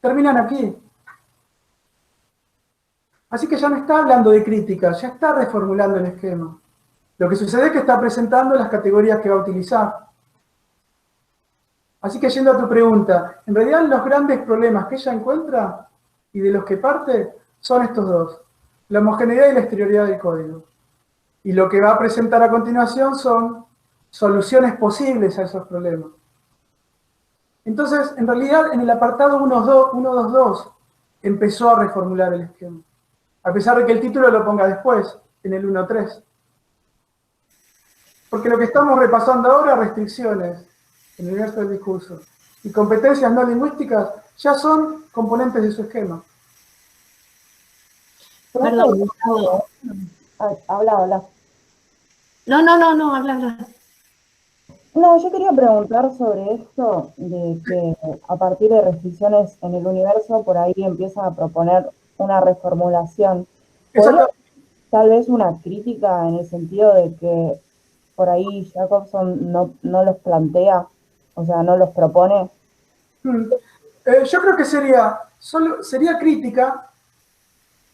terminan aquí. Así que ya no está hablando de críticas, ya está reformulando el esquema. Lo que sucede es que está presentando las categorías que va a utilizar. Así que yendo a tu pregunta, en realidad los grandes problemas que ella encuentra y de los que parte son estos dos: la homogeneidad y la exterioridad del código. Y lo que va a presentar a continuación son soluciones posibles a esos problemas. Entonces, en realidad, en el apartado 1.2.2 empezó a reformular el esquema, a pesar de que el título lo ponga después, en el 1.3. Porque lo que estamos repasando ahora, restricciones en el universo del discurso y competencias no lingüísticas, ya son componentes de su esquema. Perdón, habla. No, habla. No, yo quería preguntar sobre esto, de que a partir de restricciones en el universo, por ahí empiezan a proponer una reformulación. ¿Podría tal vez una crítica en el sentido de que por ahí Jacobson no los plantea, o sea, no los propone? Yo creo que sería crítica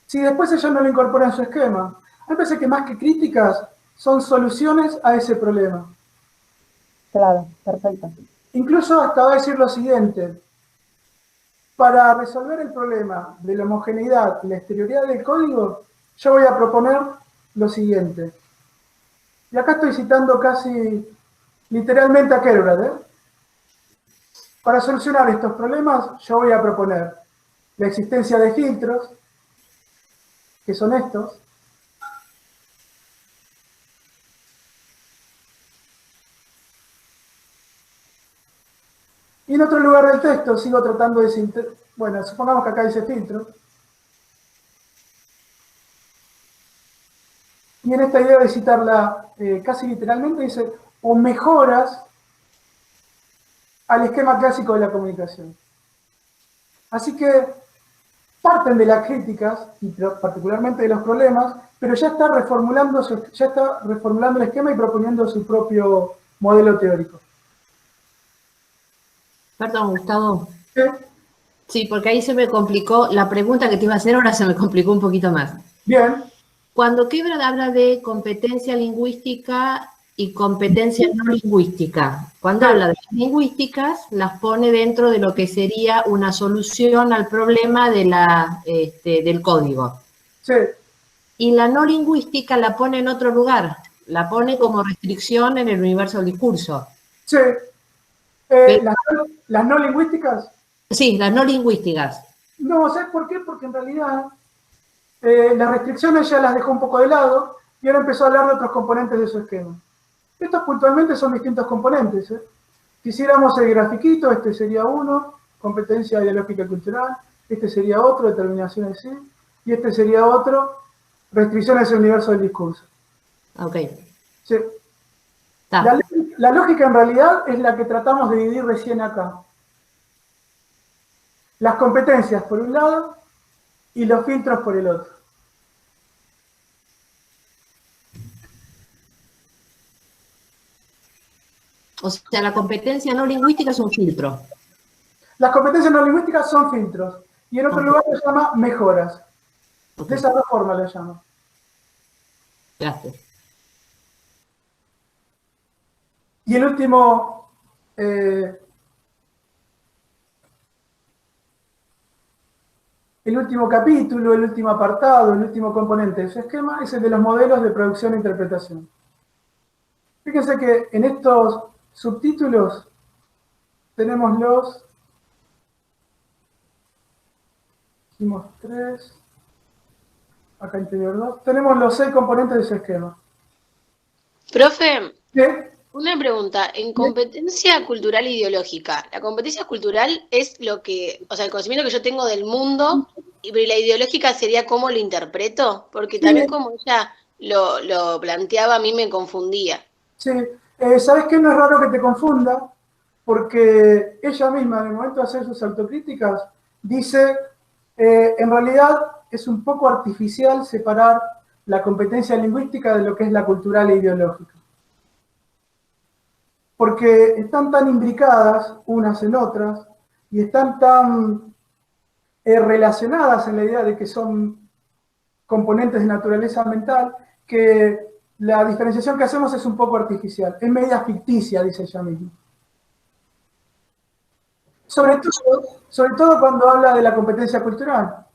si después ella no lo incorpora en su esquema. A mí me parece que más que críticas son soluciones a ese problema. Claro, perfecto. Incluso hasta va a decir lo siguiente: para resolver el problema de la homogeneidad y la exterioridad del código, yo voy a proponer lo siguiente. Y acá estoy citando casi literalmente a Kerouac, ¿eh? Para solucionar estos problemas, yo voy a proponer la existencia de filtros, que son estos. Y en otro lugar del texto sigo tratando de... Bueno, supongamos que acá dice filtro. Y en esta idea de citarla casi literalmente dice, o mejoras al esquema clásico de la comunicación. Así que parten de las críticas, y particularmente de los problemas, pero ya está reformulando el esquema y proponiendo su propio modelo teórico. Perdón, Gustavo. ¿Sí? Sí, porque ahí se me complicó, la pregunta que te iba a hacer ahora se me complicó un poquito más. Bien. Cuando Quebrad habla de competencia lingüística y competencia no lingüística, cuando habla de las lingüísticas, las pone dentro de lo que sería una solución al problema de del código. Sí. Y la no lingüística la pone en otro lugar, la pone como restricción en el universo del discurso. Sí. ¿Las no lingüísticas? Sí, las no lingüísticas. No, ¿sabes por qué? Porque en realidad las restricciones ya las dejó un poco de lado y ahora empezó a hablar de otros componentes de su esquema. Estos puntualmente son distintos componentes. Quisiéramos el grafiquito, este sería uno, competencia ideológica y cultural, este sería otro, determinación de sí, y este sería otro, restricciones del universo del discurso. Ok. Sí. La lógica en realidad es la que tratamos de dividir recién acá. Las competencias por un lado y los filtros por el otro. O sea, la competencia no lingüística es un filtro. Las competencias no lingüísticas son filtros. Y en otro lugar lo llama mejoras. De esa otra forma lo llama. Gracias. Y el último... el último capítulo, el último apartado, el último componente de su esquema es el de los modelos de producción e interpretación. Fíjense que en estos subtítulos tenemos los... Hicimos 3, acá interior 2, tenemos los 6 componentes de su esquema. Profe, ¿Qué? una pregunta. En competencia cultural e ideológica, la competencia cultural es lo que, o sea, el conocimiento que yo tengo del mundo, y la ideológica sería cómo lo interpreto, porque también como ella lo planteaba, a mí me confundía. Sí, ¿sabes qué? No es raro que te confunda, porque ella misma, en el momento de hacer sus autocríticas, dice, en realidad es un poco artificial separar la competencia lingüística de lo que es la cultural e ideológica. Porque están tan imbricadas unas en otras, y están tan relacionadas en la idea de que son componentes de naturaleza mental, que la diferenciación que hacemos es un poco artificial, es media ficticia, dice ella misma. Sobre todo cuando habla de la competencia cultural,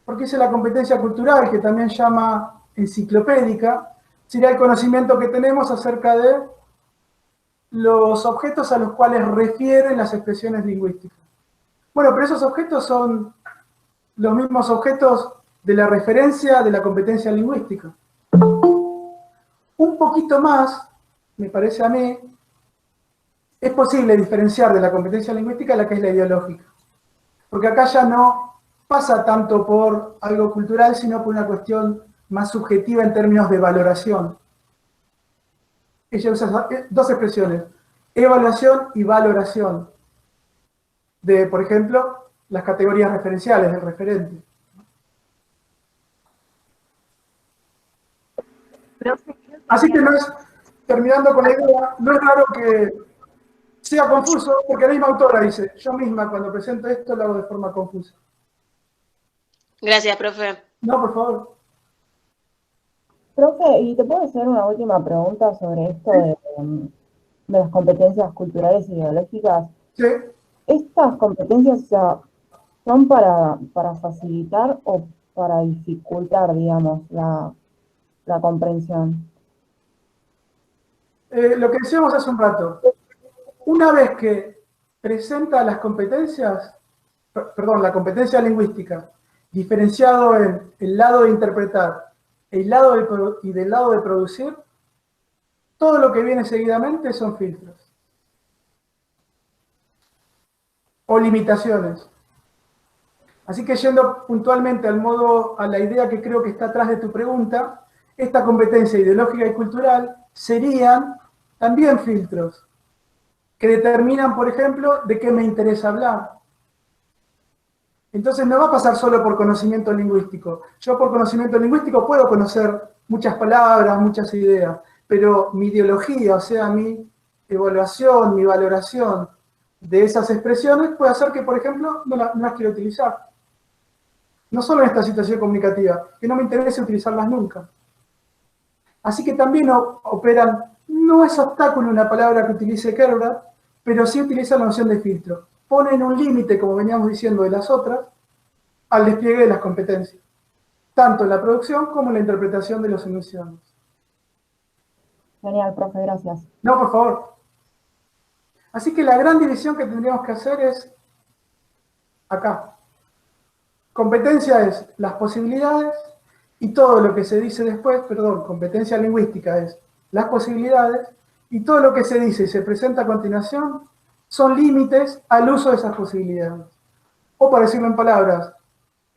porque dice la competencia cultural, que también llama enciclopédica, sería el conocimiento que tenemos acerca de los objetos a los cuales refieren las expresiones lingüísticas. Bueno, pero esos objetos son los mismos objetos de la referencia de la competencia lingüística. Un poquito más, me parece a mí, es posible diferenciar de la competencia lingüística la que es la ideológica. Porque acá ya no pasa tanto por algo cultural, sino por una cuestión más subjetiva en términos de valoración. Ella usa dos expresiones, evaluación y valoración, de, por ejemplo, las categorías referenciales del referente. Así que no es, terminando con la idea, no es raro que sea confuso, porque la misma autora dice, yo misma cuando presento esto lo hago de forma confusa. Gracias, profe. No, por favor. Profe, ¿y te puedo hacer una última pregunta sobre esto de las competencias culturales e ideológicas? Sí. ¿Estas competencias, o sea, son para facilitar o para dificultar, digamos, la comprensión? Lo que decíamos hace un rato, una vez que presenta las competencias, perdón, la competencia lingüística, diferenciado en el lado de interpretar y del lado de producir, todo lo que viene seguidamente son filtros o limitaciones. Así que yendo puntualmente a la idea que creo que está atrás de tu pregunta, esta competencia ideológica y cultural serían también filtros que determinan, por ejemplo, de qué me interesa hablar. Entonces no va a pasar solo por conocimiento lingüístico. Yo por conocimiento lingüístico puedo conocer muchas palabras, muchas ideas, pero mi ideología, o sea, mi evaluación, mi valoración de esas expresiones puede hacer que, por ejemplo, no las quiero utilizar. No solo en esta situación comunicativa, que no me interese utilizarlas nunca. Así que también operan, no es obstáculo una palabra que utilice Kerbrat, pero sí utiliza la noción de filtro. Ponen un límite, como veníamos diciendo de las otras, al despliegue de las competencias, tanto en la producción como en la interpretación de los enunciados. Genial, profe, gracias. No, por favor. Así que la gran división que tendríamos que hacer es acá. Competencia es las posibilidades y todo lo que se dice después, perdón, competencia lingüística es las posibilidades y todo lo que se dice y se presenta a continuación son límites al uso de esas posibilidades. O para decirlo en palabras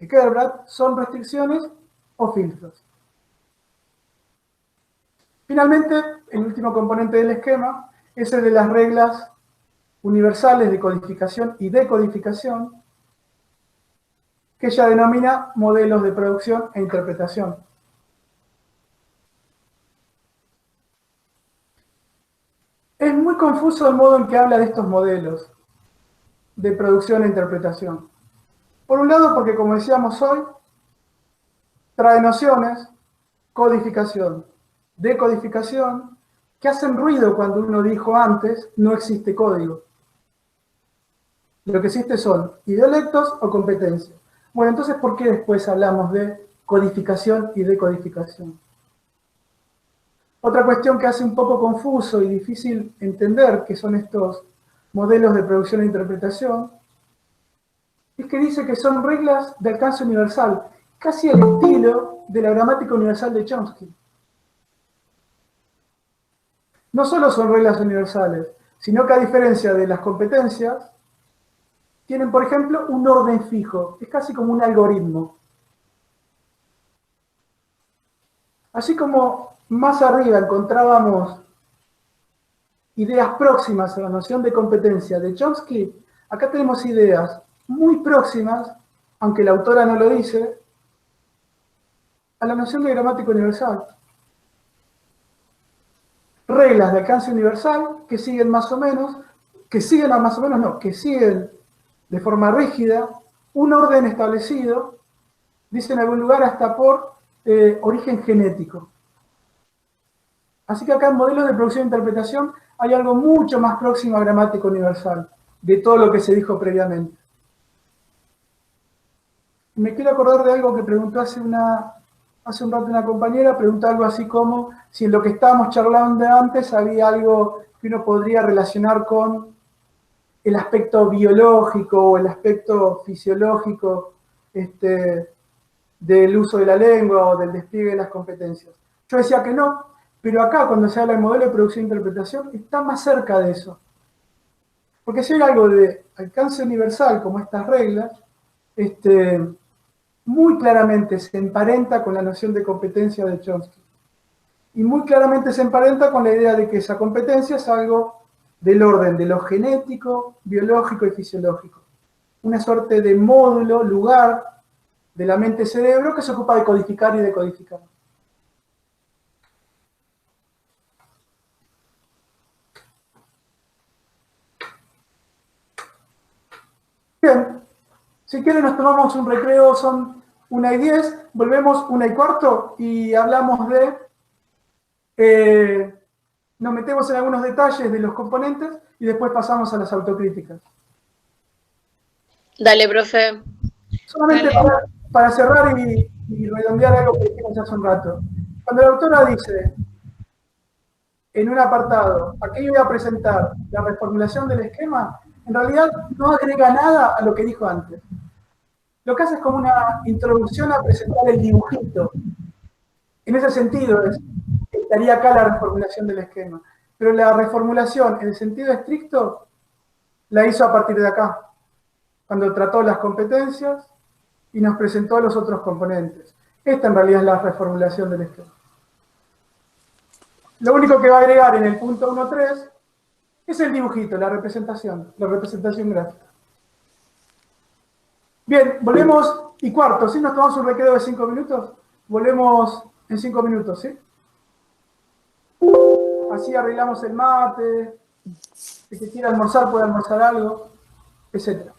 de Kerbrat, son restricciones o filtros. Finalmente, el último componente del esquema es el de las reglas universales de codificación y decodificación, que ella denomina modelos de producción e interpretación. Es muy confuso el modo en que habla de estos modelos de producción e interpretación. Por un lado, porque como decíamos hoy, trae nociones, codificación, decodificación, que hacen ruido cuando uno dijo antes, no existe código. Lo que existe son idiolectos o competencias. Bueno, entonces, ¿por qué después hablamos de codificación y decodificación? Otra cuestión que hace un poco confuso y difícil entender qué son estos modelos de producción e interpretación, es que dice que son reglas de alcance universal, casi al estilo de la gramática universal de Chomsky. No solo son reglas universales, sino que a diferencia de las competencias, tienen, por ejemplo, un orden fijo, es casi como un algoritmo. Así como más arriba encontrábamos ideas próximas a la noción de competencia de Chomsky, acá tenemos ideas muy próximas, aunque la autora no lo dice, a la noción de gramática universal. Reglas de alcance universal que siguen más o menos, que siguen de forma rígida, un orden establecido, dice en algún lugar hasta por origen genético. Así que acá en modelos de producción e interpretación hay algo mucho más próximo a gramática universal, de todo lo que se dijo previamente. Me quiero acordar de algo que preguntó hace un rato una compañera, preguntó algo así como si en lo que estábamos charlando antes había algo que uno podría relacionar con el aspecto biológico o el aspecto fisiológico del uso de la lengua o del despliegue de las competencias. Yo decía que no, pero acá cuando se habla de modelo de producción e interpretación está más cerca de eso. Porque si hay algo de alcance universal como estas reglas, muy claramente se emparenta con la noción de competencia de Chomsky. Y muy claramente se emparenta con la idea de que esa competencia es algo del orden de lo genético, biológico y fisiológico. Una suerte de módulo, lugar de la mente-cerebro que se ocupa de codificar y decodificar. Bien, si quieren nos tomamos un recreo, son 1:10, volvemos 1:15 y hablamos nos metemos en algunos detalles de los componentes y después pasamos a las autocríticas. Dale, profe. Solamente para cerrar y redondear algo que dijimos hace un rato. Cuando la autora dice, en un apartado, aquí voy a presentar la reformulación del esquema, en realidad no agrega nada a lo que dijo antes. Lo que hace es como una introducción a presentar el dibujito. En ese sentido, estaría acá la reformulación del esquema. Pero la reformulación, en el sentido estricto, la hizo a partir de acá, cuando trató las competencias y nos presentó los otros componentes. Esta en realidad es la reformulación del esquema. Lo único que va a agregar en el punto 1.3 es el dibujito, la representación gráfica. Bien, volvemos y cuarto, ¿sí? Nos tomamos un recreo de 5 minutos. Volvemos en 5 minutos, ¿sí? Así arreglamos el mate, el que quiera almorzar puede almorzar algo, etc.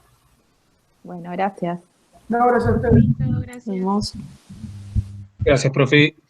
Bueno, gracias. No, gracias a ustedes. Gracias. Gracias, profe.